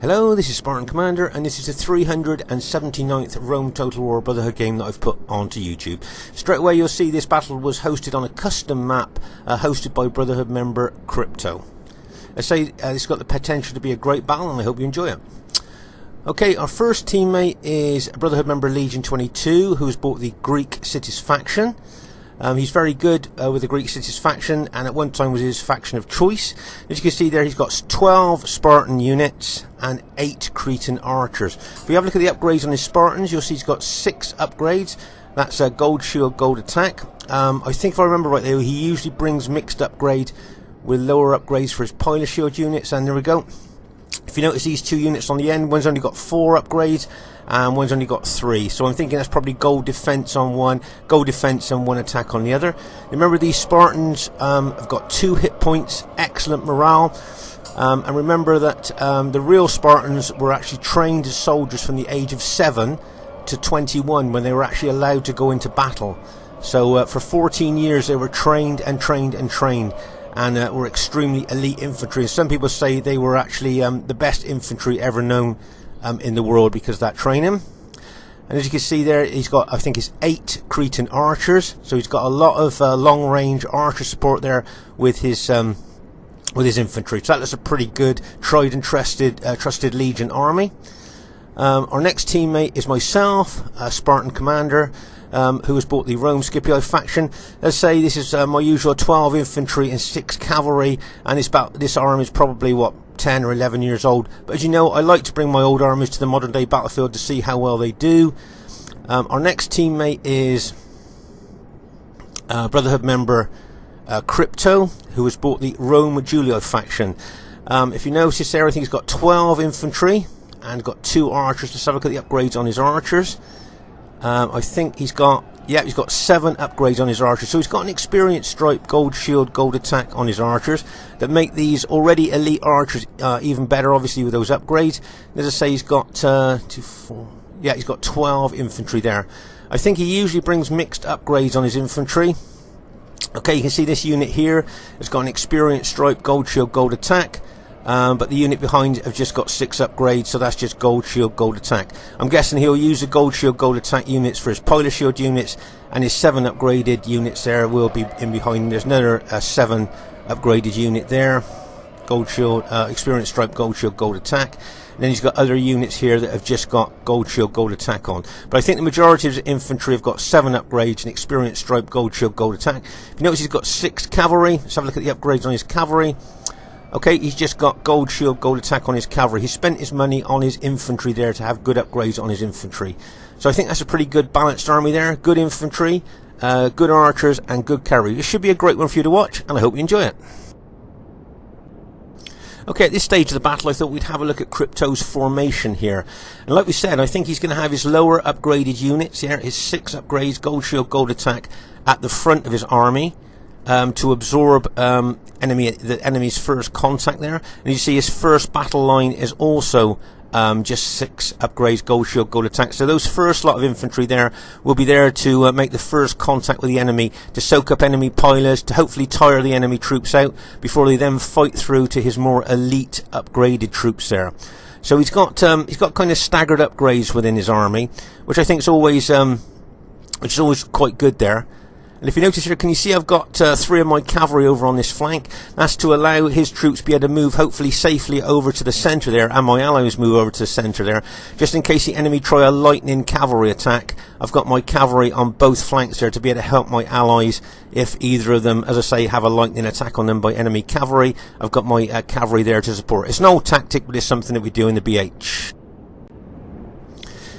Hello, this is Spartan Commander, and this is the 379th Rome Total War Brotherhood game that I've put onto YouTube. Straight away you'll see this battle was hosted on a custom map hosted by Brotherhood member Crypto. I say it's got the potential to be a great battle, and I hope you enjoy it. Okay, our first teammate is Brotherhood member Legion 22, who has bought the Greek Cities faction. He's very good with the Greek Cities faction, and at one time was his faction of choice. As you can see there, he's got 12 Spartan units and 8 Cretan archers. If we have a look at the upgrades on his Spartans, you'll see he's got 6 upgrades. That's a gold shield, gold attack. I think if I remember right there, he usually brings mixed upgrade with lower upgrades for his pilot shield units, and there we go. If you notice these 2 units on the end, one's only got 4 upgrades and one's only got 3, so I'm thinking that's probably gold defense on one, gold defense and 1 attack on the other. Remember, these Spartans have got 2 hit points, excellent morale, and remember that the real Spartans were actually trained as soldiers from the age of 7 to 21 when they were actually allowed to go into battle. So for 14 years they were trained and trained and trained, and were extremely elite infantry. And some people say they were actually the best infantry ever known in the world because of that training. And as you can see there, he's got, I think it's 8 Cretan archers, so he's got a lot of long range archer support there with his infantry. So that looks a pretty good, tried and trusted Legion army. Our next teammate is myself, Spartan Commander, who has bought the Rome Scipio faction. Let's say this is my usual 12 infantry and 6 cavalry, and this army is probably what, 10 or 11 years old. But as you know, I like to bring my old armies to the modern day battlefield to see how well they do. Our next teammate is Brotherhood member Crypto, who has bought the Rome Giulio faction. If you notice there, I think he's got 12 infantry and got 2 archers. Let's have a look at the upgrades on his archers. I think he's got 7 upgrades on his archers. So he's got an experience stripe, gold shield, gold attack on his archers that make these already elite archers even better, obviously, with those upgrades. As I say, he's got he's got 12 infantry there. I think he usually brings mixed upgrades on his infantry. Okay, you can see this unit here has got an experience stripe, gold shield, gold attack. But the unit behind have just got 6 upgrades, so that's just gold shield, gold attack. I'm guessing he'll use the gold shield, gold attack units for his pilot shield units, and his 7 upgraded units there will be in behind. There's another 7 upgraded unit there, gold shield, experience stripe, gold shield, gold attack. And then he's got other units here that have just got gold shield, gold attack on. But I think the majority of his infantry have got 7 upgrades and experience stripe, gold shield, gold attack. If you notice, he's got 6 cavalry. Let's have a look at the upgrades on his cavalry. Okay, he's just got gold shield, gold attack on his cavalry. He spent his money on his infantry there to have good upgrades on his infantry. So I think that's a pretty good balanced army there. Good infantry, good archers, and good cavalry. It should be a great one for you to watch, and I hope you enjoy it. Okay, at this stage of the battle, I thought we'd have a look at Crypto's formation here. And like we said, I think he's going to have his lower upgraded units here, his 6 upgrades, gold shield, gold attack, at the front of his army. To absorb the enemy's first contact there. And you see his first battle line is also just 6 upgrades, gold shield, gold attack. So those first lot of infantry there will be there to make the first contact with the enemy, to soak up enemy pilots, to hopefully tire the enemy troops out before they then fight through to his more elite upgraded troops there. So he's got kind of staggered upgrades within his army, which I think is always quite good there. And if you notice here, can you see I've got 3 of my cavalry over on this flank? That's to allow his troops to be able to move hopefully safely over to the centre there, and my allies move over to the centre there. Just in case the enemy try a lightning cavalry attack, I've got my cavalry on both flanks there to be able to help my allies if either of them, as I say, have a lightning attack on them by enemy cavalry. I've got my cavalry there to support. It's an old tactic, but it's something that we do in the BH.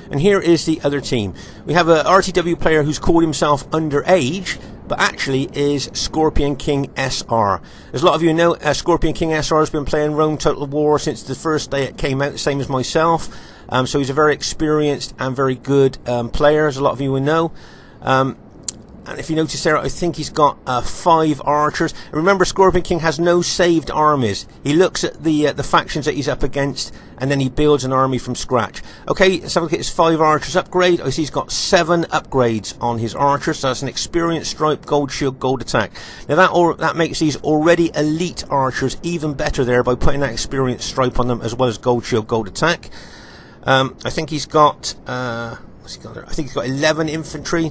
And here is the other team. We have a RTW player who's called himself Underage, but actually is Scorpion King SR. As a lot of you know, Scorpion King SR has been playing Rome Total War since the first day it came out, same as myself. So he's a very experienced and very good player, as a lot of you will know. And if you notice there, I think he's got 5 archers. Remember, Scorpion King has no saved armies. He looks at the factions that he's up against, and then he builds an army from scratch. Okay, let's have a look at his 5 archers upgrade. I see he's got 7 upgrades on his archers. So that's an experience stripe, gold shield, gold attack. Now that makes these already elite archers even better there by putting that experience stripe on them, as well as gold shield, gold attack. I think he's got... what's he got there? I think he's got 11 infantry.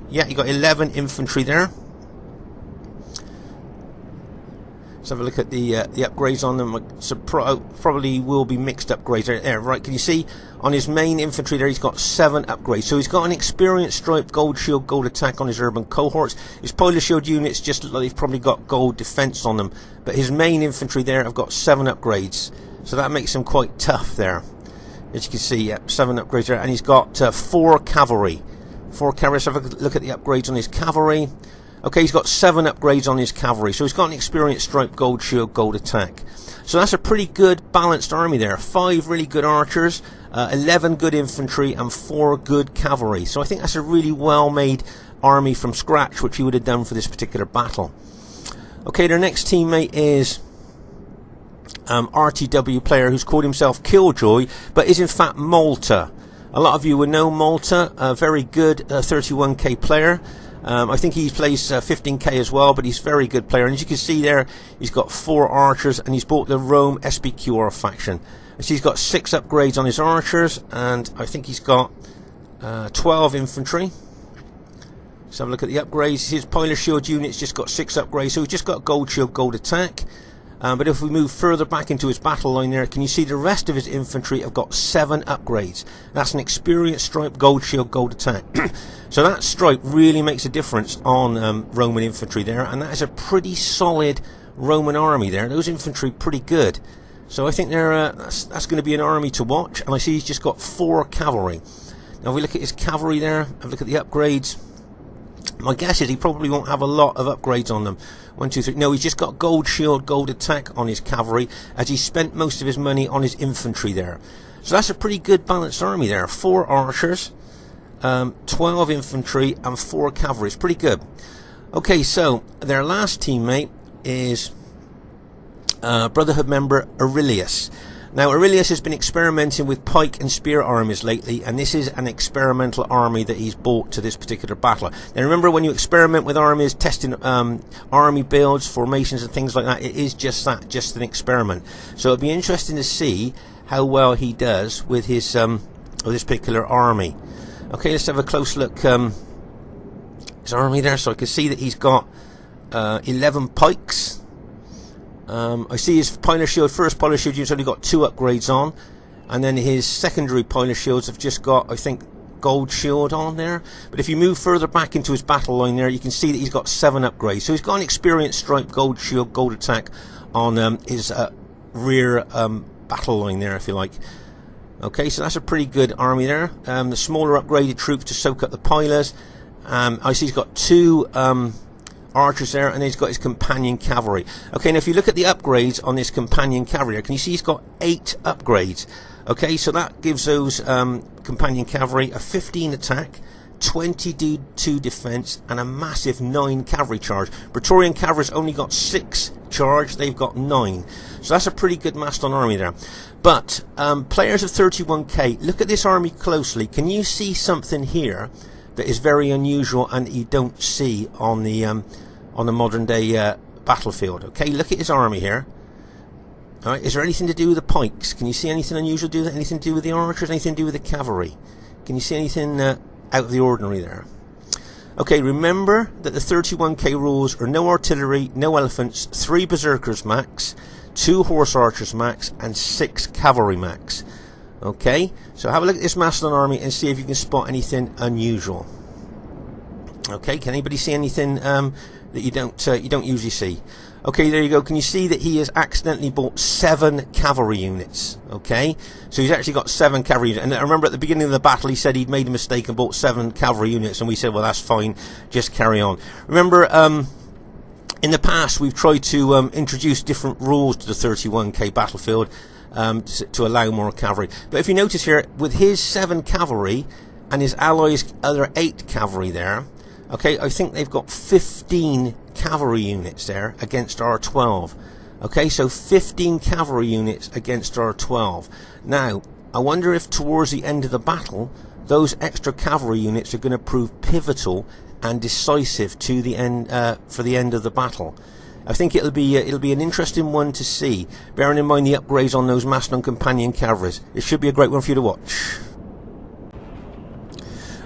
Yeah, he got 11 infantry there. Let's have a look at the upgrades on them. So probably will be mixed upgrades there. Right, can you see on his main infantry there, he's got 7 upgrades. So he's got an experience stripe, gold shield, gold attack on his urban cohorts. His polar shield units just look like they've probably got gold defense on them. But his main infantry there have got 7 upgrades. So that makes him quite tough there. As you can see, yeah, 7 upgrades there, and he's got 4 cavalry. 4 cavalry. Let's have a look at the upgrades on his cavalry. Okay, he's got 7 upgrades on his cavalry, so he's got an experience stripe, gold shield, gold attack. So that's a pretty good balanced army there. 5 really good archers, 11 good infantry, and 4 good cavalry. So I think that's a really well-made army from scratch, which he would have done for this particular battle. Okay, their next teammate is RTW player, who's called himself Killjoy, but is in fact Malta. A lot of you will know Malta, a very good 31k player. I think he plays 15k as well, but he's a very good player. And as you can see there, he's got 4 archers, and he's bought the Rome SPQR faction. So he's got 6 upgrades on his archers, and I think he's got 12 infantry. Let's have a look at the upgrades. His polar shield unit's just got 6 upgrades, so he's just got gold shield, gold attack. But if we move further back into his battle line there, can you see the rest of his infantry have got 7 upgrades. That's an experience stripe, gold shield, gold attack. So that stripe really makes a difference on Roman infantry there, and that is a pretty solid Roman army there. Those infantry pretty good. So I think that's going to be an army to watch, and I see he's just got 4 cavalry. Now if we look at his cavalry there, have a look at the upgrades. My guess is he probably won't have a lot of upgrades on them. 1, 2, 3. No, he's just got gold shield, gold attack on his cavalry, as he spent most of his money on his infantry there. So that's a pretty good balanced army there. 4 archers, 12 infantry, and 4 cavalry. It's pretty good. Okay, so their last teammate is Brotherhood member Aurelius. Now, Aurelius has been experimenting with pike and spear armies lately, and this is an experimental army that he's brought to this particular battle. Now, remember, when you experiment with armies, testing army builds, formations, and things like that, it is just that, just an experiment. So it'll be interesting to see how well he does with his with this particular army. Okay, let's have a close look. His army there, so I can see that he's got 11 pikes. I see his polar shield, first polar shield unit's only got 2 upgrades on, and then his secondary polar shields have just got, I think, gold shield on there. But if you move further back into his battle line there, you can see that he's got 7 upgrades. So he's got an experience stripe, gold shield, gold attack on his rear battle line there, if you like. Okay, so that's a pretty good army there. The smaller upgraded troops to soak up the pillars. I see he's got 2 archers there, and he's got his companion cavalry. Okay, now if you look at the upgrades on this companion cavalry, can you see he's got 8 upgrades? Okay, so that gives those companion cavalry a 15 attack, 22 defense, and a massive 9 cavalry charge. Praetorian cavalry's only got 6 charge, they've got 9. So that's a pretty good Maston army there. But players of 31k, look at this army closely. Can you see something here that is very unusual and you don't see on the modern day battlefield? Okay, look at his army here. All right, is there anything to do with the pikes? Can you see anything unusual to do with it? Anything to do with the archers? Anything to do with the cavalry? Can you see anything out of the ordinary there? Okay, remember that the 31k rules are no artillery, no elephants, 3 berserkers max, 2 horse archers max, and 6 cavalry max. Okay, so have a look at this Macedon army and see if you can spot anything unusual. Okay, can anybody see anything that you don't usually see? Okay, there you go. Can you see that he has accidentally bought 7 cavalry units? Okay, so he's actually got 7 cavalry units. And I remember at the beginning of the battle he said he'd made a mistake and bought 7 cavalry units, and we said, well, that's fine, just carry on. Remember, in the past we've tried to introduce different rules to the 31k battlefield to allow more cavalry. But if you notice here, with his 7 cavalry and his allies' other 8 cavalry there, Okay, I think they've got 15 cavalry units there against our 12. Okay, so 15 cavalry units against our 12. Now, I wonder if towards the end of the battle, those extra cavalry units are going to prove pivotal and decisive to the end for the end of the battle. I think it'll be an interesting one to see, bearing in mind the upgrades on those Mastodon companion cavalries. It should be a great one for you to watch.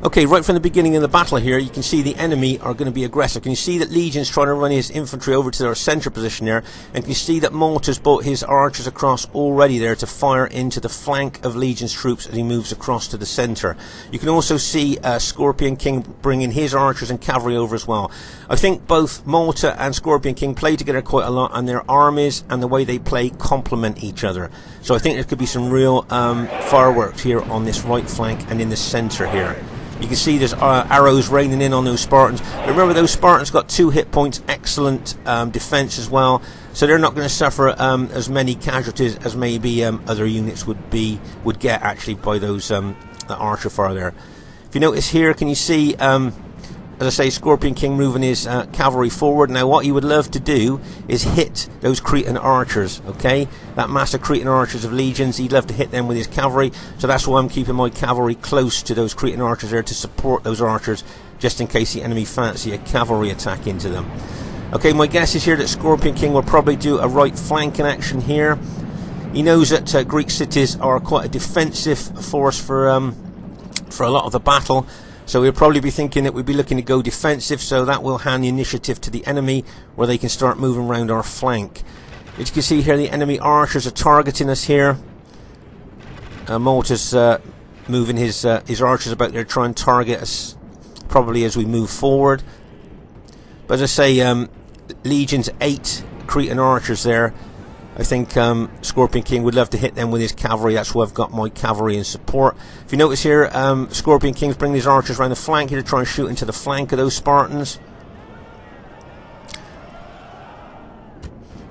Okay, right from the beginning of the battle here, you can see the enemy are going to be aggressive. Can you see that Legion's trying to run his infantry over to their centre position there? And can you see that Malta's brought his archers across already there to fire into the flank of Legion's troops as he moves across to the centre. You can also see Scorpion King bringing his archers and cavalry over as well. I think both Malta and Scorpion King play together quite a lot, and their armies and the way they play complement each other. So I think there could be some real fireworks here on this right flank and in the centre here. You can see there's arrows raining in on those Spartans. But remember, those Spartans got 2 hit points, excellent defense as well. So they're not going to suffer as many casualties as maybe other units would get actually by those archer fire there. If you notice here, can you see, as I say, Scorpion King moving his cavalry forward. Now what he would love to do is hit those Cretan archers, okay? That mass of Cretan archers of legions, he'd love to hit them with his cavalry. So that's why I'm keeping my cavalry close to those Cretan archers there to support those archers, just in case the enemy fancy a cavalry attack into them. Okay, my guess is here that Scorpion King will probably do a right flanking action here. He knows that Greek cities are quite a defensive force for a lot of the battle. So we'll probably be thinking that we'd be looking to go defensive, so that will hand the initiative to the enemy, where they can start moving around our flank. As you can see here, the enemy archers are targeting us here. Malta's moving his archers about there, trying to target us, probably as we move forward. But as I say, Legion's 8 Cretan archers there. I think Scorpion King would love to hit them with his cavalry. That's why I've got my cavalry in support. If you notice here, Scorpion King's bringing his archers around the flank here to try and shoot into the flank of those Spartans.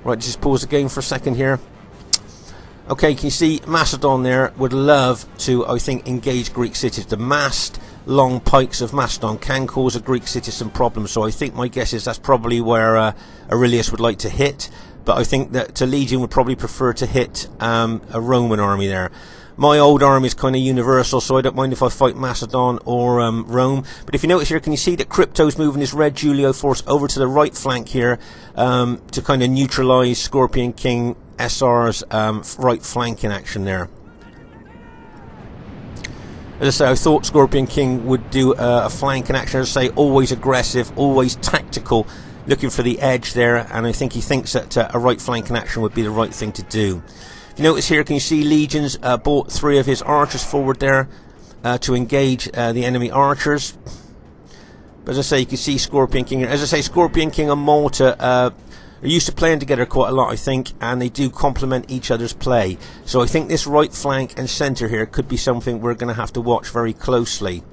Right, just pause the game for a second here. Okay, can you see Macedon there would love to, I think, engage Greek cities. The massed long pikes of Macedon can cause a Greek city some problems. So I think my guess is that's probably where Aurelius would like to hit. But I think that Legion would probably prefer to hit a Roman army there. My old army is kind of universal, so I don't mind if I fight Macedon or Rome. But if you notice here, can you see that Crypto's moving his Red Julio force over to the right flank here to kind of neutralise Scorpion King SR's right flanking action there. As I say, I thought Scorpion King would do a flanking action. As I say, always aggressive, always tactical, looking for the edge there, and I think he thinks that a right flanking action would be the right thing to do. If you notice here, can you see Legion's brought 3 of his archers forward there to engage the enemy archers. But as I say, you can see Scorpion King. As I say, Scorpion King and Malta are used to playing together quite a lot, I think, and they do complement each other's play. So I think this right flank and centre here could be something we're going to have to watch very closely.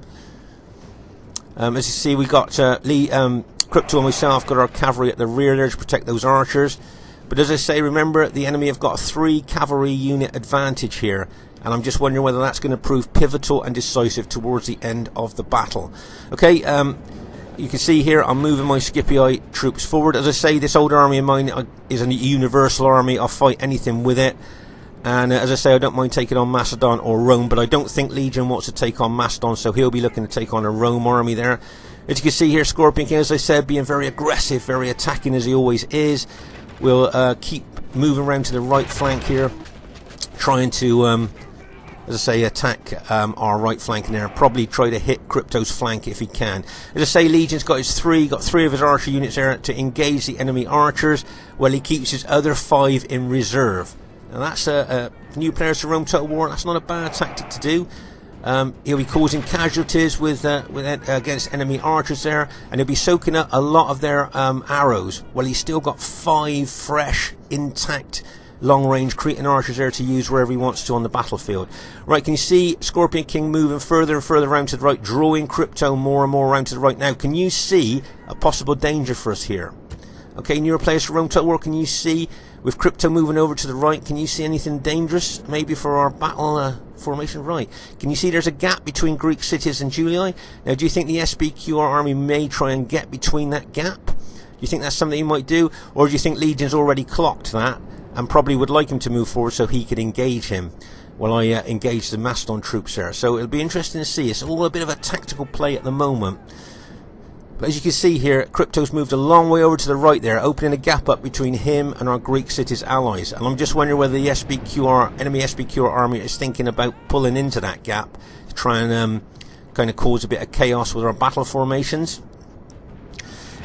As you see, we got Crypto and myself got our cavalry at the rear there to protect those archers. But as I say, remember, the enemy have got a 3 cavalry unit advantage here, and I'm just wondering whether that's going to prove pivotal and decisive towards the end of the battle. Okay, you can see here I'm moving my Scipii troops forward. As I say, this old army of mine is a universal army. I'll fight anything with it. And as I say, I don't mind taking on Macedon or Rome, but I don't think Legion wants to take on Macedon, so he'll be looking to take on a Rome army there. As you can see here, Scorpion King, as I said, being very aggressive, very attacking as he always is. We'll keep moving around to the right flank here, trying to, as I say, attack our right flank there. Probably try to hit Crypto's flank if he can. As I say, Legion's got 3 of his archer units there to engage the enemy archers, while he keeps his other 5 in reserve. Now that's new players to Rome Total War. That's not a bad tactic to do. He'll be causing casualties against enemy archers there, and he'll be soaking up a lot of their arrows. Well, he's still got 5 fresh, intact, long-range Cretan archers there to use wherever he wants to on the battlefield. Right, can you see Scorpion King moving further and further around to the right, drawing Crypto more and more around to the right. Now, can you see a possible danger for us here? Okay, newer players for Rome Total War, can you see With Crypto moving over to the right, can you see anything dangerous maybe for our battle formation? Right, can you see there's a gap between Greek cities and Julii? Now, do you think the SBQR army may try and get between that gap? Do you think that's something he might do? Or do you think Legion's already clocked that and probably would like him to move forward so he could engage him while I engage the Mastodon troops there? So it'll be interesting to see. It's all a bit of a tactical play at the moment. But as you can see here, Crypto's moved a long way over to the right there, opening a gap up between him and our Greek cities allies. And I'm just wondering whether the enemy SBQR army is thinking about pulling into that gap to try and kind of cause a bit of chaos with our battle formations.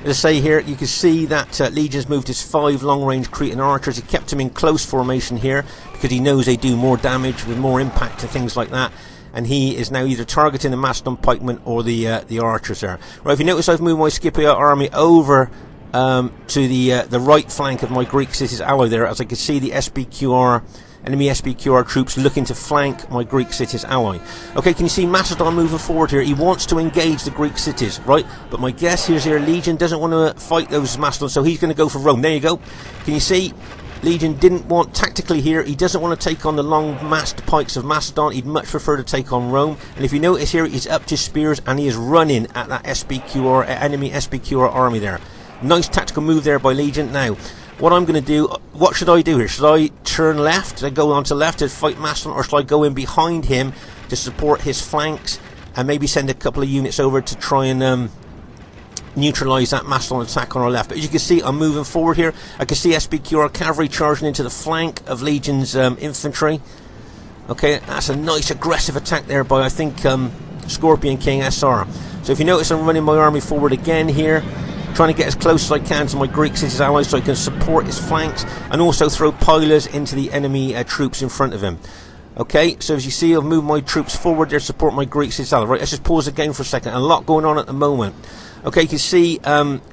As I say here, you can see that Legion's moved his 5 long-range Cretan archers. He kept them in close formation here because he knows they do more damage with more impact and things like that. And he is now either targeting the Mastodon pikemen or the archers there. Right, if you notice, I've moved my Scipio army over to the right flank of my Greek cities ally there, as I can see the enemy SBQR troops looking to flank my Greek cities ally. Okay, can you see Macedon moving forward here? He wants to engage the Greek cities, right? But my guess here Legion doesn't want to fight those Macedon, so he's going to go for Rome. There you go. Can you see? Legion didn't want, tactically here, he doesn't want to take on the long-mast pikes of Macedon. He'd much prefer to take on Rome. And if you notice here, he's up to spears and he is running at that enemy SBQR army there. Nice tactical move there by Legion. Now, what I'm going to do, what should I do here? Should I turn left? Should I go on to left to fight Macedon, or should I go in behind him to support his flanks and maybe send a couple of units over to try and neutralise that Macedon attack on our left? But as you can see, I'm moving forward here. I can see SBQR cavalry charging into the flank of Legion's infantry. Okay, that's a nice aggressive attack there by, I think, Scorpion King SR. So if you notice, I'm running my army forward again here, trying to get as close as I can to my Greek cities allies so I can support his flanks and also throw pilers into the enemy troops in front of him. Okay, so as you see, I've moved my troops forward there to support my Greek cities allies. Right, let's just pause the game for a second. A lot going on at the moment. Okay, you can see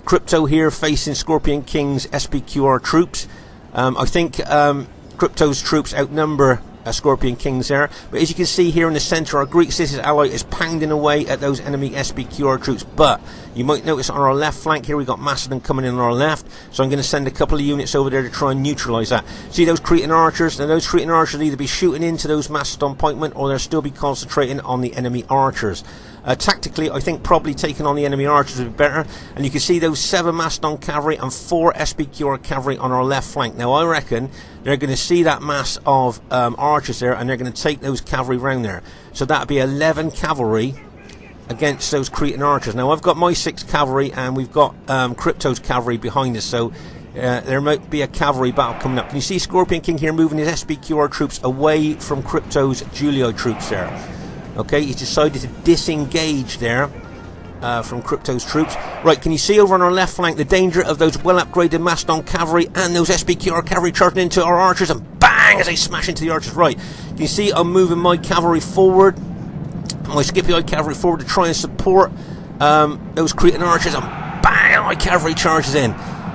Crypto here facing Scorpion King's SBQR troops. I think Crypto's troops outnumber Scorpion King's there. But as you can see here in the centre, our Greek cities ally is pounding away at those enemy SBQR troops. But you might notice on our left flank here, we've got Macedon coming in on our left. So I'm going to send a couple of units over there to try and neutralise that. See those Cretan archers? Now those Cretan archers will either be shooting into those Macedon pikemen or they'll still be concentrating on the enemy archers. Tactically, I think probably taking on the enemy archers would be better. And you can see those 7 Macedon cavalry and 4 SBQR cavalry on our left flank. Now I reckon they're going to see that mass of archers there and they're going to take those cavalry round there. So that would be 11 cavalry against those Cretan archers. Now I've got my 6 cavalry and we've got Crypto's cavalry behind us. So there might be a cavalry battle coming up. Can you see Scorpion King here moving his SBQR troops away from Crypto's Julii troops there? Okay, he's decided to disengage there from Crypto's troops. Right, can you see over on our left flank the danger of those well-upgraded Macedon cavalry and those SBQR cavalry charging into our archers, and bang, as they smash into the archers. Right, can you see I'm moving my cavalry forward, my Scipio cavalry forward to try and support those Cretan archers, and bang, my cavalry charges in.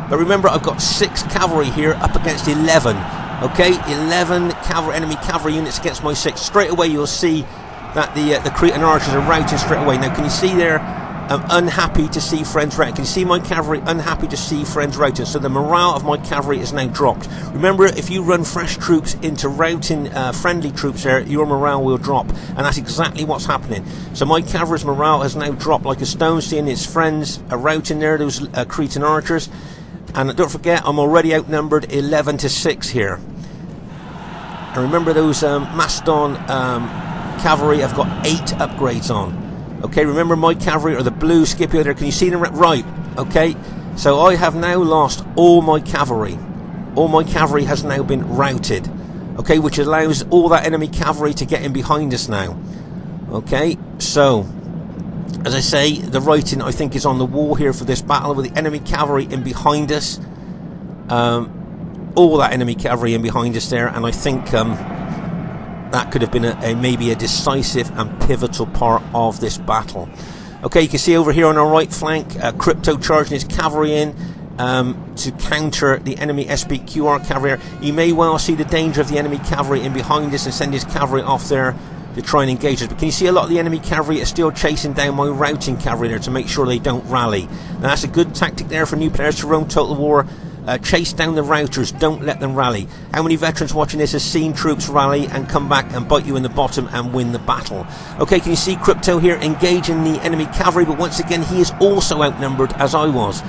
But remember, I've got 6 cavalry here up against 11. Okay, 11 enemy cavalry units against my 6. Straight away you'll see that the Cretan archers are routing straight away. Now can you see there, unhappy to see friends routing? Can you see my cavalry unhappy to see friends routing? So the morale of my cavalry is now dropped. Remember, if you run fresh troops into routing friendly troops there, your morale will drop, and that's exactly what's happening. So my cavalry's morale has now dropped like a stone, seeing its friends routing there, those Cretan archers. And don't forget, I'm already outnumbered 11 to 6 here. And remember, those Macedon cavalry have got 8 upgrades on. Okay, remember my cavalry are the blue Scipio there. Can you see them? Right, okay. So I have now lost all my cavalry. All my cavalry has now been routed. Okay, which allows all that enemy cavalry to get in behind us now. Okay, so as I say, the writing I think is on the wall here for this battle, with the enemy cavalry in behind us. All that enemy cavalry in behind us there, and I think that could have been maybe a decisive and pivotal part of this battle. Okay, you can see over here on our right flank, Crypto charging his cavalry in to counter the enemy SBQR cavalry. You may well see the danger of the enemy cavalry in behind us and send his cavalry off there to try and engage us. But can you see a lot of the enemy cavalry are still chasing down my routing cavalry there to make sure they don't rally? Now that's a good tactic there for new players to Rome Total War. Chase down the routers, don't let them rally. How many veterans watching this has seen troops rally and come back and bite you in the bottom and win the battle? Okay, can you see Crypto here engaging the enemy cavalry, but once again he is also outnumbered as I was.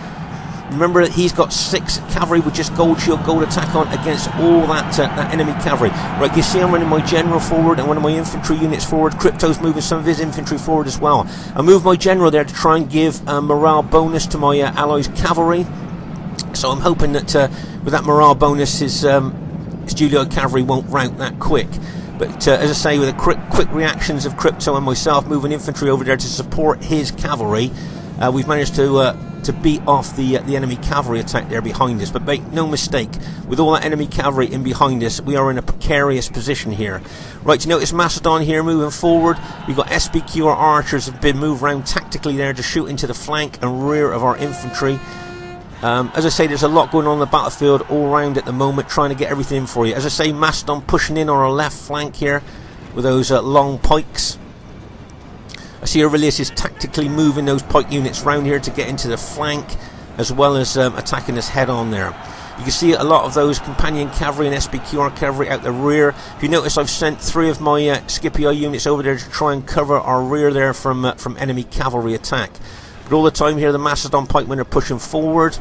Remember that he's got 6 cavalry with just gold shield, gold attack on against all that enemy cavalry. Right, you see I'm running my general forward and one of my infantry units forward. Crypto's moving some of his infantry forward as well. I moved my general there to try and give a morale bonus to my allies' cavalry. So I'm hoping that with that morale bonus his Julio cavalry won't rout that quick. But as I say, with the quick reactions of Crypto and myself moving infantry over there to support his cavalry, we've managed to beat off the enemy cavalry attack there behind us. But make no mistake, with all that enemy cavalry in behind us, we are in a precarious position here. Right, you notice Macedon here moving forward. We've got SBQ, our archers, have been moved around tactically there to shoot into the flank and rear of our infantry. As I say, there's a lot going on the battlefield all around at the moment, trying to get everything for you. As I say, Macedon pushing in on our left flank here with those long pikes. I see Aurelius is tactically moving those pike units round here to get into the flank, as well as attacking us head on there. You can see a lot of those companion cavalry and SBQR cavalry out the rear. If you notice, I've sent 3 of my Scipio units over there to try and cover our rear there from enemy cavalry attack. But all the time here, the Macedon pikemen are pushing forward.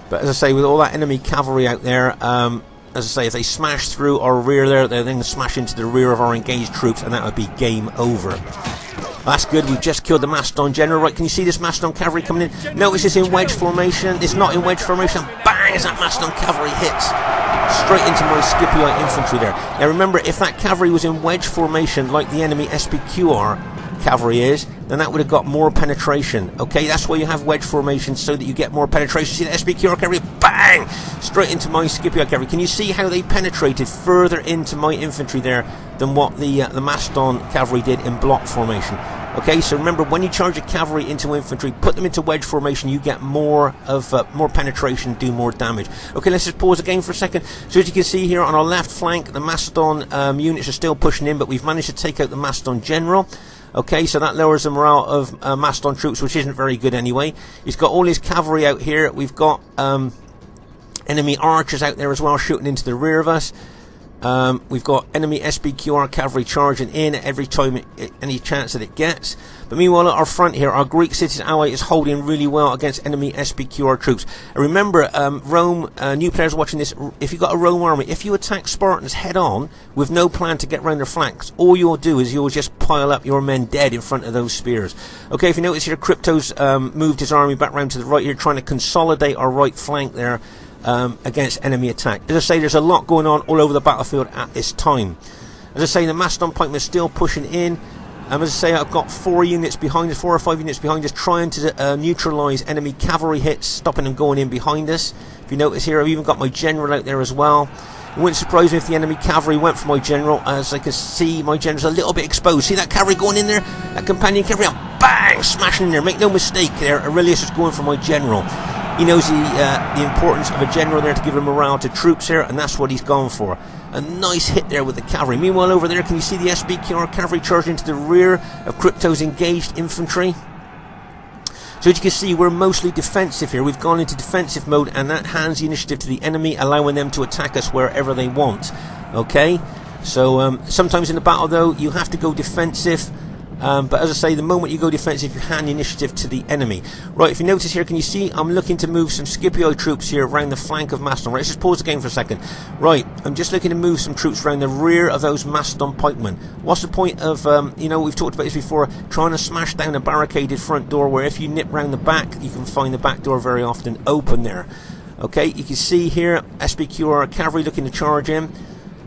But as I say, with all that enemy cavalry out there, as I say, if they smash through our rear there, they then smash into the rear of our engaged troops, and that would be game over. That's good. We've just killed the Macedon general. Right, can you see this Macedon cavalry coming in? Notice it's in wedge formation. It's not in wedge formation. Bang! As that Macedon cavalry hits straight into my Scipio infantry there. Now remember, if that cavalry was in wedge formation like the enemy SBQR cavalry is, then that would have got more penetration. Okay, that's why you have wedge formation, so that you get more penetration. See the SBQR cavalry, bang, straight into my Scipio cavalry. Can you see how they penetrated further into my infantry there than what the Macedon cavalry did in block formation? Okay, so remember, when you charge a cavalry into infantry, put them into wedge formation, you get more penetration, do more damage. Okay, let's just pause again for a second. So as you can see here on our left flank, the Macedon units are still pushing in, but we've managed to take out the Macedon general. Okay, so that lowers the morale of Macedon troops, which isn't very good anyway. He's got all his cavalry out here. We've got enemy archers out there as well, shooting into the rear of us. We've got enemy SBQR cavalry charging in every time, any chance that it gets. But meanwhile, at our front here, our Greek citizen ally is holding really well against enemy SBQR troops. And remember, Rome, new players watching this, if you've got a Rome army, if you attack Spartans head on with no plan to get round their flanks, all you'll do is you'll just pile up your men dead in front of those spears. Okay, if you notice here, Crypto's moved his army back round to the right here, trying to consolidate our right flank there against enemy attack. As I say, there's a lot going on all over the battlefield at this time. As I say, the Macedon pikemen are still pushing in. As I say, I've got 4 units behind us, 4 or 5 units behind us, trying to neutralise enemy cavalry hits, stopping them going in behind us. If you notice here, I've even got my general out there as well. It wouldn't surprise me if the enemy cavalry went for my general. As I can see, my general's a little bit exposed. See that cavalry going in there? That companion cavalry, bang, smashing in there. Make no mistake there, Aurelius is going for my general. He knows the importance of a general there to give a morale to troops here, and that's what he's gone for. A nice hit there with the cavalry. Meanwhile, over there, can you see the SBQR cavalry charging into the rear of Crypto's engaged infantry? So as you can see, we're mostly defensive here. We've gone into defensive mode, and that hands the initiative to the enemy, allowing them to attack us wherever they want. Okay? So sometimes in the battle, though, you have to go defensive. But as I say, the moment you go defensive, you hand the initiative to the enemy. Right, if you notice here, can you see I'm looking to move some Scipio troops here around the flank of Macedon. Right, let's just pause the game for a second. Right, I'm just looking to move some troops around the rear of those Macedon pikemen. What's the point of, you know, we've talked about this before, trying to smash down a barricaded front door where if you nip round the back, you can find the back door very often open there. Okay, you can see here, SBQR cavalry looking to charge in.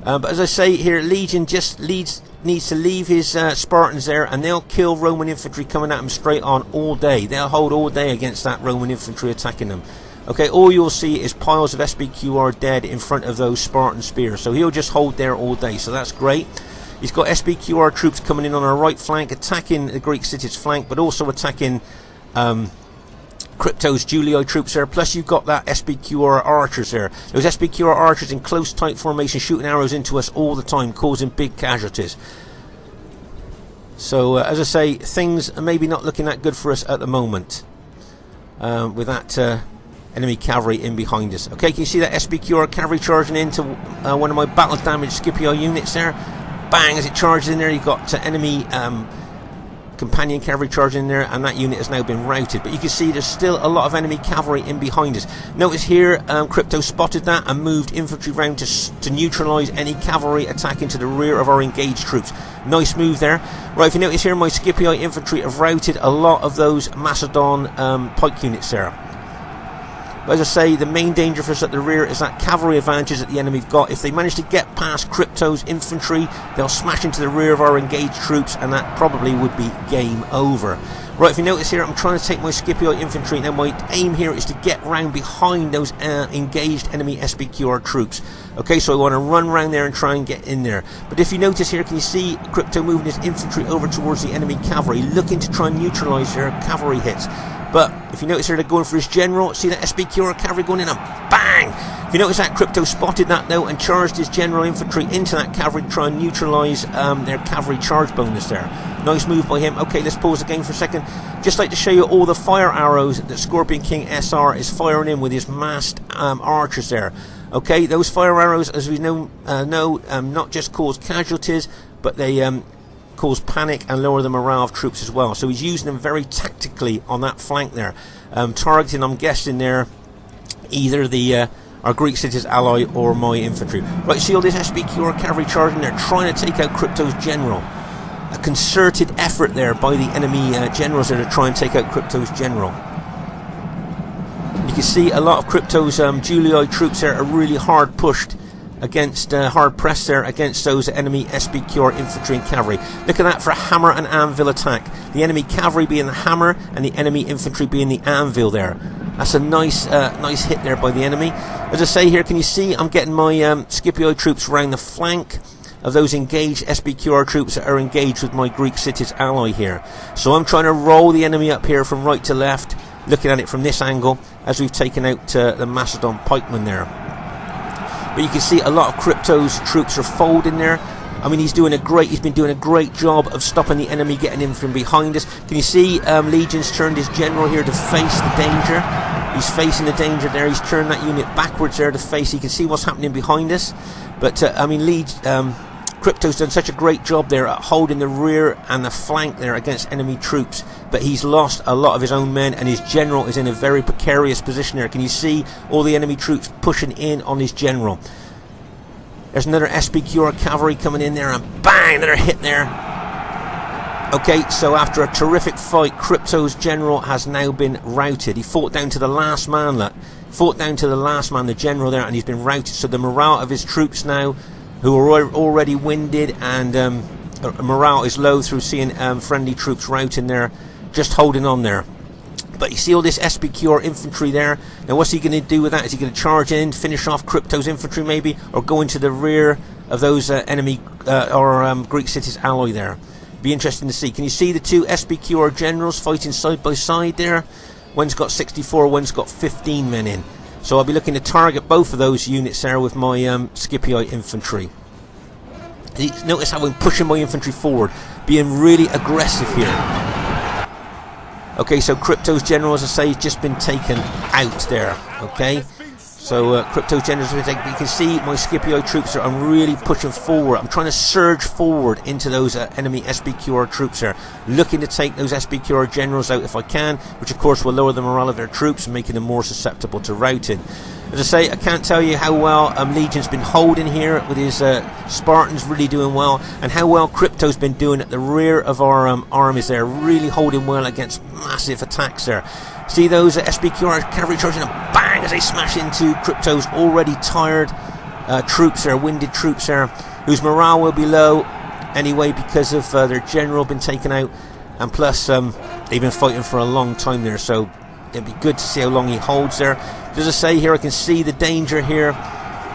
But as I say here, Legion just needs to leave his Spartans there, and they'll kill Roman infantry coming at them straight on all day. They'll hold all day against that Roman infantry attacking them. Okay, all you'll see is piles of SBQR dead in front of those Spartan spears. So he'll just hold there all day, so that's great. He's got SBQR troops coming in on our right flank, attacking the Greek city's flank, but also attacking Crypto's Julio troops there, plus you've got that SBQR archers there. Those SBQR archers in close tight formation shooting arrows into us all the time, causing big casualties. So as I say, things are maybe not looking that good for us at the moment with that enemy cavalry in behind us. Okay, can you see that SBQR cavalry charging into one of my battle damaged Scipio units there? Bang, as it charges in there, you've got enemy companion cavalry charging in there, and that unit has now been routed. But you can see there's still a lot of enemy cavalry in behind us. Notice here, Crypto spotted that and moved infantry round to neutralise any cavalry attack into the rear of our engaged troops. Nice move there. Right, if you notice here, my Scipio infantry have routed a lot of those Macedon pike units there. But as I say, the main danger for us at the rear is that cavalry advantages that the enemy have got. If they manage to get past Crypto's infantry, they'll smash into the rear of our engaged troops, and that probably would be game over. Right, if you notice here, I'm trying to take my Scipio infantry. Now my aim here is to get round behind those engaged enemy SBQR troops. Okay, so I want to run around there and try and get in there. But if you notice here, can you see Crypto moving his infantry over towards the enemy cavalry, looking to try and neutralise their cavalry hits. But if you notice here, they're going for his general. See that SBQR cavalry going in and bang! If you notice that, Crypto spotted that though and charged his general infantry into that cavalry to try and neutralise their cavalry charge bonus there. Nice move by him. Okay, let's pause the game for a second. Just like to show you all the fire arrows that Scorpion King SR is firing in with his massed archers there. Okay, those fire arrows, as we know, not just cause casualties, but they cause panic and lower the morale of troops as well. So he's using them very tactically on that flank there, targeting, I'm guessing there, either the our Greek city's ally or my infantry. Right, see all this SBQR cavalry charging there, trying to take out Crypto's general. A concerted effort there by the enemy generals there to try and take out Crypto's general. You can see a lot of Crypto's Julii troops there are really hard pushed against, hard pressed there against those enemy SBQR infantry and cavalry. Look at that for a hammer and anvil attack. The enemy cavalry being the hammer and the enemy infantry being the anvil there. That's a nice nice hit there by the enemy. As I say here, can you see I'm getting my Scipio troops around the flank of those engaged SBQR troops that are engaged with my Greek city's ally here. So I'm trying to roll the enemy up here from right to left, looking at it from this angle as we've taken out the Macedon pikemen there. But you can see a lot of Crypto's troops are folding there. I mean, he's been doing a great job of stopping the enemy getting in from behind us. Can you see Legion's turned his general here to face the danger? He's facing the danger there. He's turned that unit backwards there to face. You can see what's happening behind us. But I mean, Crypto's done such a great job there at holding the rear and the flank there against enemy troops, but he's lost a lot of his own men, and his general is in a very precarious position there. Can you see all the enemy troops pushing in on his general? There's another SBQR cavalry coming in there, and bang, another hit there. Okay, so after a terrific fight, Crypto's general has now been routed. He fought down to the last man, the general there, and he's been routed. So the morale of his troops now, who are already winded, and morale is low through seeing friendly troops routing there, just holding on there. But you see all this SBQR infantry there. Now what's he going to do with that? Is he going to charge in, finish off Crypto's infantry maybe, or go into the rear of those enemy or Greek city's ally there? Be interesting to see. Can you see the two SBQR generals fighting side by side there? One's got 64, one's got 15 men in. So I'll be looking to target both of those units there with my Scipio infantry. Notice how I'm pushing my infantry forward, being really aggressive here. Okay, so Crypto's general, as I say, has just been taken out there. Okay, so Crypto's general has been taken. You can see my Scipio troops are. I'm really pushing forward. I'm trying to surge forward into those enemy SBQR troops there, looking to take those SBQR generals out if I can, which of course will lower the morale of their troops and making them more susceptible to routing. As I say, I can't tell you how well Legion's been holding here with his Spartans really doing well, and how well Crypto's been doing at the rear of our armies there, really holding well against massive attacks there. See those SBQR cavalry charging and bang as they smash into Crypto's already tired troops there, winded troops there, whose morale will be low anyway because of their general been taken out, and plus they've been fighting for a long time there, so it'd be good to see how long he holds there. As I say here, I can see the danger here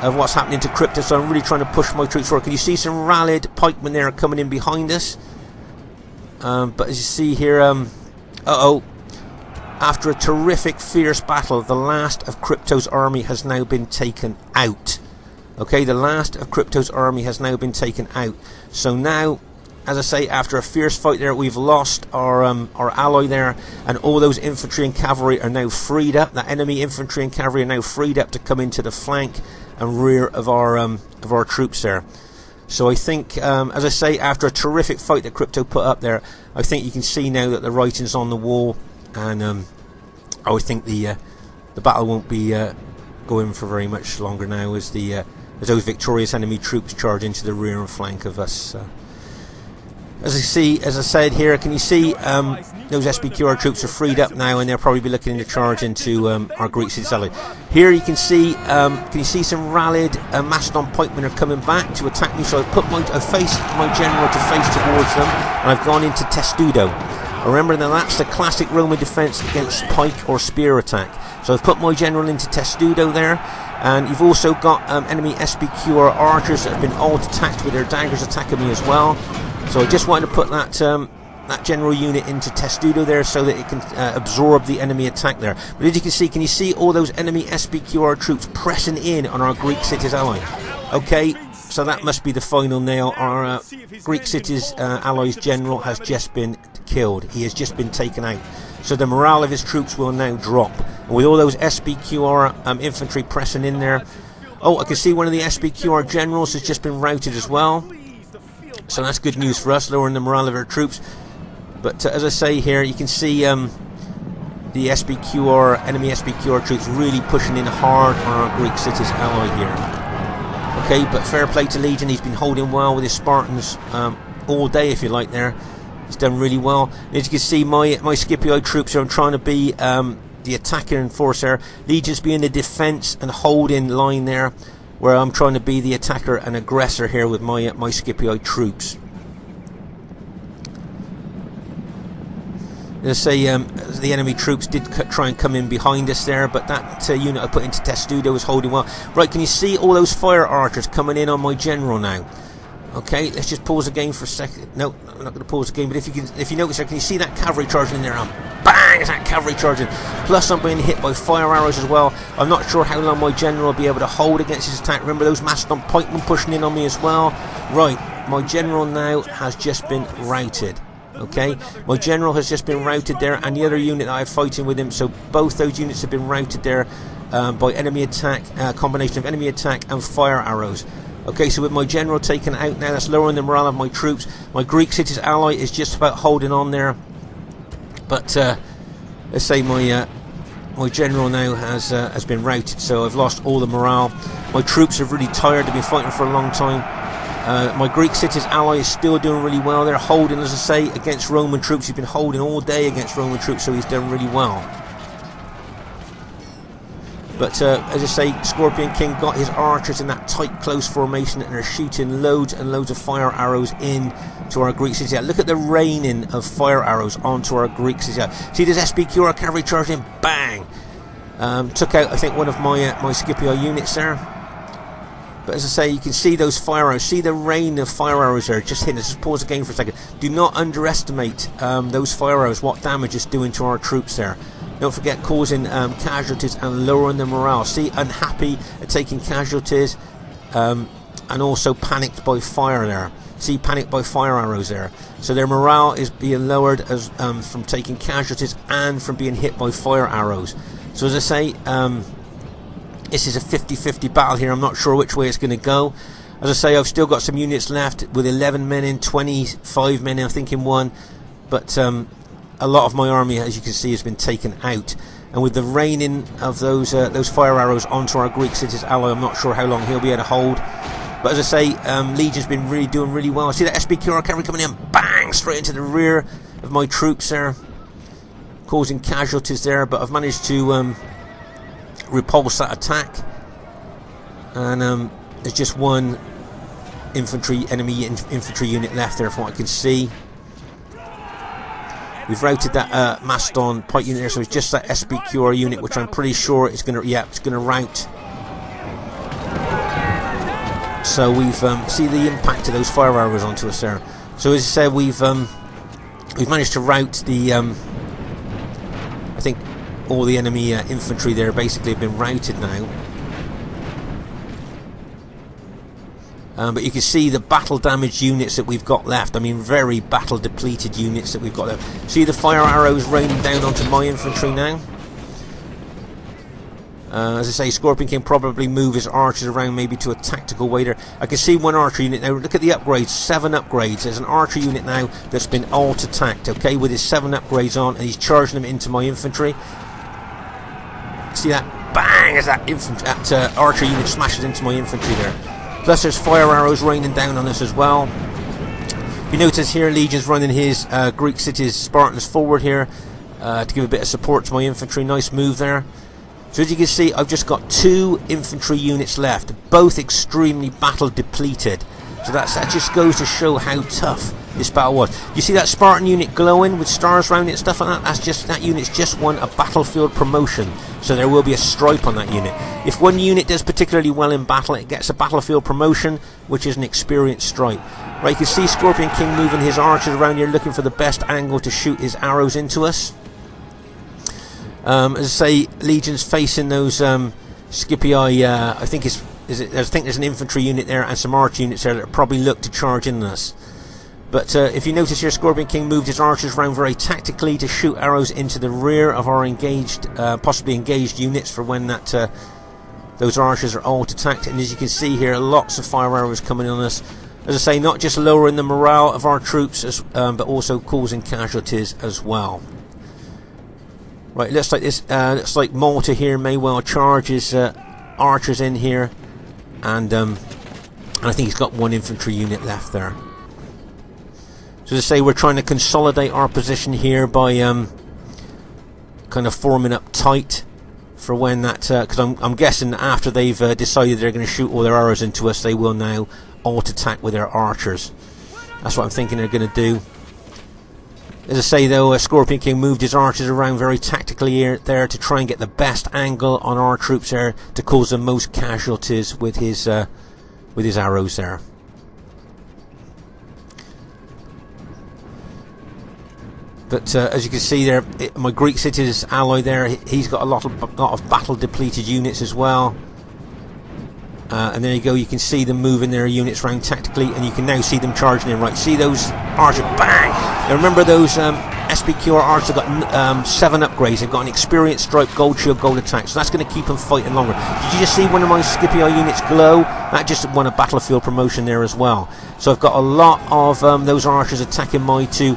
of what's happening to Crypto, so I'm really trying to push my troops forward. Can you see some rallied pikemen there coming in behind us? But as you see here, after a terrific fierce battle, the last of Crypto's army has now been taken out. Okay, the last of Crypto's army has now been taken out. So now as I say, after a fierce fight there, we've lost our ally there, and all those infantry and cavalry are now freed up. That enemy infantry and cavalry are now freed up to come into the flank and rear of our troops there. So I think, as I say, after a terrific fight that Crypto put up there, I think you can see now that the writing's on the wall, and I think the battle won't be going for very much longer now, as those victorious enemy troops charge into the rear and flank of us. As I said here, can you see those SPQR troops are freed up now, and they'll probably be looking to charge into our Greek city ally. Here you can see some rallied Macedon pikemen are coming back to attack me. So I've faced my general to face towards them, and I've gone into Testudo. Remember, now that's the classic Roman defence against pike or spear attack. So I've put my general into Testudo there, and you've also got enemy SPQR archers that have been alt-attacked with their daggers attacking me as well. So I just wanted to put that general unit into Testudo there so that it can absorb the enemy attack there. But as you can you see all those enemy SPQR troops pressing in on our Greek cities ally? Okay, so that must be the final nail. Our Greek cities ally's general has just been killed. He has just been taken out. So the morale of his troops will now drop. And with all those SPQR infantry pressing in there. Oh, I can see one of the SPQR generals has just been routed as well. So that's good news for us, lowering the morale of our troops. But as I say here, you can see the enemy SPQR troops really pushing in hard on our Greek cities ally here. Okay, but fair play to Legion. He's been holding well with his Spartans all day, if you like there. He's done really well. As you can see, my Scipio troops are trying to be the attacker in force there. Legion's being the defence and holding line there, where I'm trying to be the attacker and aggressor here with my Scipio troops. As I say, the enemy troops did try and come in behind us there, but that unit I put into Testudo was holding well. Right, can you see all those fire archers coming in on my general now? Okay, let's just pause the game for a second. No, I'm not going to pause the game, but if you notice there, can you see that cavalry charging in there? Bang! Is that cavalry charging? Plus I'm being hit by fire arrows as well. I'm not sure how long my general will be able to hold against his attack. Remember those Macedon pikemen pushing in on me as well? Right, my general now has just been routed. Okay, my general has just been routed there, and the other unit that I'm fighting with him, so both those units have been routed there by enemy attack, combination of enemy attack and fire arrows. Okay, so with my general taken out now, that's lowering the morale of my troops. My Greek cities ally is just about holding on there, but let's say my general now has been routed, so I've lost all the morale. My troops are really tired. They've been fighting for a long time. My Greek cities ally is still doing really well. They're holding, as I say, against Roman troops. He's been holding all day against Roman troops, so he's done really well. But as I say, Scorpion King got his archers in that tight, close formation, and are shooting loads and loads of fire arrows in to our Greek city. Look at the raining of fire arrows onto our Greek city. See this SPQR cavalry charging? Bang! Took out, I think, one of my Scipio units there. But as I say, you can see those fire arrows. See the rain of fire arrows there just hitting us. Just pause the game for a second. Do not underestimate those fire arrows, what damage it's doing to our troops there. Don't forget, causing casualties and lowering the morale. See, unhappy at taking casualties, and also panicked by fire there. See, panicked by fire arrows there. So their morale is being lowered as from taking casualties and from being hit by fire arrows. So as I say, this is a 50-50 battle here. I'm not sure which way it's going to go. As I say, I've still got some units left with 11 men in, 25 men in, I think, in one. But a lot of my army, as you can see, has been taken out, and with the raining of those fire arrows onto our Greek cities ally, I'm not sure how long he'll be able to hold. But as I say, Legion's been doing really well. I see that SPQR cavalry coming in, bang, straight into the rear of my troops there, causing casualties there. But I've managed to repulse that attack, and there's just one enemy infantry unit left there, from what I can see. We've routed that Macedon pike unit there, so it's just that SPQR unit, which I'm pretty sure is going to, it's going to rout. So we've see the impact of those fire arrows onto us there. So as I said, we've managed to rout the, I think all the enemy infantry there basically have been routed now. But you can see the battle damaged units that we've got left. I mean, very battle depleted units that we've got left. See the fire arrows raining down onto my infantry now. As I say, Scorpion King probably move his archers around maybe to a tactical way there. I can see one archer unit now. Look at the upgrades, 7 upgrades. There's an archer unit now that's been alt attacked, okay, with his 7 upgrades on, and he's charging them into my infantry. See that? Bang! As that archer unit smashes into my infantry there. Plus there's fire arrows raining down on us as well. You notice here Legion's running his Greek cities Spartans forward here to give a bit of support to my infantry. Nice move there. So as you can see, I've just got 2 infantry units left, both extremely battle depleted. So that just goes to show how tough this battle was. You see that Spartan unit glowing with stars around it and stuff like that? That unit's just won a battlefield promotion. So there will be a stripe on that unit. If one unit does particularly well in battle, it gets a battlefield promotion, which is an experience stripe. Right, you can see Scorpion King moving his archers around here, looking for the best angle to shoot his arrows into us. As I say, Legion's facing those Scipii. I think there's an infantry unit there and some archer units there that probably look to charge in on us. But if you notice here, Scorpion King moved his archers around very tactically to shoot arrows into the rear of our engaged, possibly engaged units for when those archers are alt attacked. And as you can see here, lots of fire arrows coming on us. As I say, not just lowering the morale of our troops, but also causing casualties as well. Right, looks like this. Looks like Malta here may well charge his archers in here, and I think he's got 1 infantry unit left there. So as I say, we're trying to consolidate our position here by kind of forming up tight for when that. Because I'm guessing that after they've decided they're going to shoot all their arrows into us, they will now alt attack with their archers. That's what I'm thinking they're going to do. As I say though, Scorpion King moved his archers around very tactically here, there to try and get the best angle on our troops there to cause the most casualties with his arrows there. But as you can see there, my Greek cities ally there, he's got a lot of battle depleted units as well. And there you go, you can see them moving their units around tactically, and you can now see them charging in. Right, see those archers, bang! Now remember those SPQR archers have got 7 upgrades. They've got an experience stripe, gold shield, gold attack, so that's going to keep them fighting longer. Did you just see one of my Scipii units glow? That just won a battlefield promotion there as well. So I've got a lot of those archers attacking my 2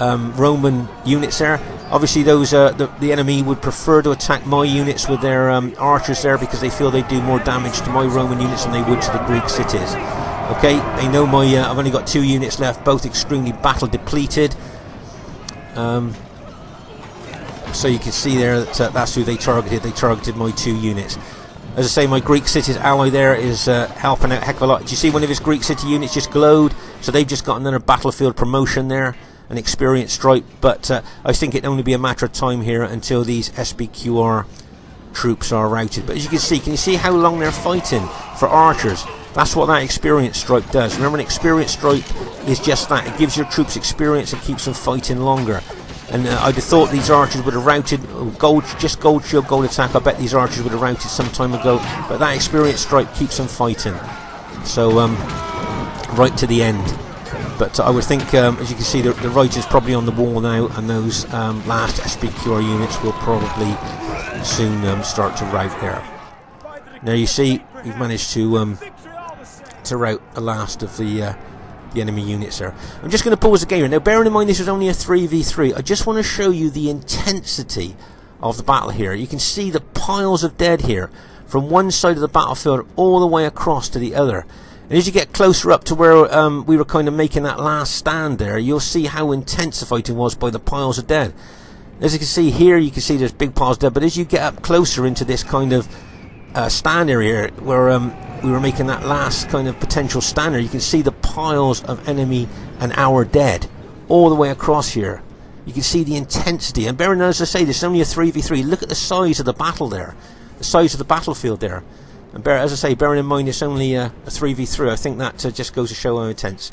Roman units there. Obviously those the enemy would prefer to attack my units with their archers there, because they feel they do more damage to my Roman units than they would to the Greek cities. Okay, they know my I've only got 2 units left, both extremely battle depleted. So you can see there that that's who they targeted. They targeted my 2 units. As I say, my Greek city's ally there is helping out a heck of a lot. Do you see one of his Greek city units just glowed? So they've just got another battlefield promotion there, an experience stripe. But I think it'll only be a matter of time here until these SBQR troops are routed. But as you can you see how long they're fighting for archers? That's what that experience stripe does. Remember, an experience stripe is just that. It gives your troops experience and keeps them fighting longer. And I'd have thought these archers would have routed gold shield, gold attack. I bet these archers would have routed some time ago. But that experience stripe keeps them fighting. So right to the end. But I would think, as you can see, the right is probably on the wall now, and those last SPQR units will probably soon start to rout there. Now you see, we've managed to rout the last of the enemy units there. I'm just going to pause the game here. Now, bearing in mind this is only a 3v3, I just want to show you the intensity of the battle here. You can see the piles of dead here from one side of the battlefield all the way across to the other. And as you get closer up to where we were kind of making that last stand there, you'll see how intense the fighting was by the piles of dead. As you can see here, you can see there's big piles of dead, but as you get up closer into this kind of stand area where we were making that last kind of potential stand there, you can see the piles of enemy and our dead all the way across here. You can see the intensity. And bearing in mind, as I say, this is only a 3v3. Look at the size of the battle there, the size of the battlefield there. And as I say, bearing in mind it's only a 3v3, I think that just goes to show how intense.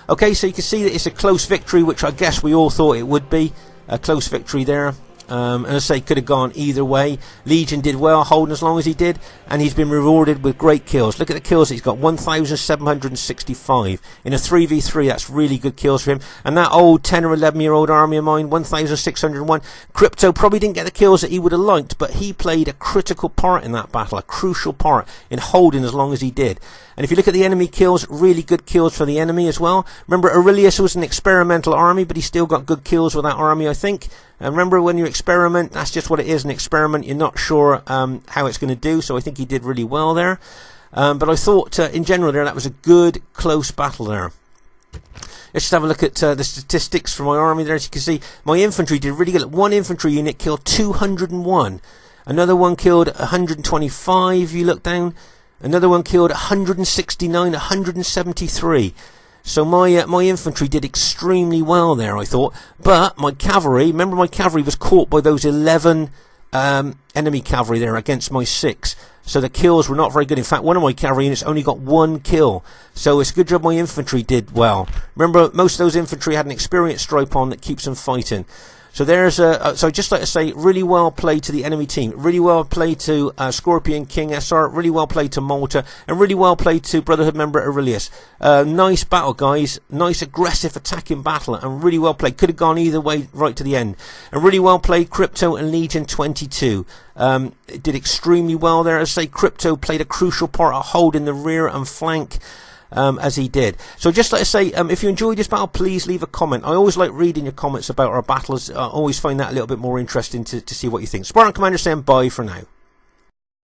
Okay, so you can see that it's a close victory, which I guess we all thought it would be. A close victory there. And as I say, could have gone either way. Legion did well holding as long as he did, and he's been rewarded with great kills. Look at the kills he's got, 1,765 in a 3v3. That's really good kills for him. And that old 10 or 11 year old army of mine, 1,601. Crypto probably didn't get the kills that he would have liked, but he played a critical part in that battle, a crucial part in holding as long as he did. And if you look at the enemy kills, really good kills for the enemy as well. Remember, Aurelius was an experimental army, but he still got good kills with that army, I think. And remember, when you experiment, that's just what it is, an experiment. You're not sure how it's going to do, so I think he did really well there. But I thought, in general there, that was a good, close battle there. Let's just have a look at the statistics for my army there. As you can see, my infantry did really good. One infantry unit killed 201. Another one killed 125, you look down. Another one killed 169, 173. So my infantry did extremely well there, I thought. But my cavalry, remember my cavalry was caught by those 11 enemy cavalry there against my 6. So the kills were not very good. In fact, one of my cavalry units only got 1 kill. So it's a good job my infantry did well. Remember, most of those infantry had an experienced stripe on that keeps them fighting. So there's so I'd just like to say, really well played to the enemy team. Really well played to Scorpion King SR. Really well played to Malta. And really well played to Brotherhood member Aurelius. Nice battle, guys. Nice aggressive attacking battle. And really well played. Could have gone either way right to the end. And really well played Crypto and Legion 22. It did extremely well there. As I say, Crypto played a crucial part of holding the rear and flank. As he did. So just like I say, if you enjoyed this battle, please leave a comment. I always like reading your comments about our battles. I always find that a little bit more interesting to see what you think. Spartan Commander saying bye for now.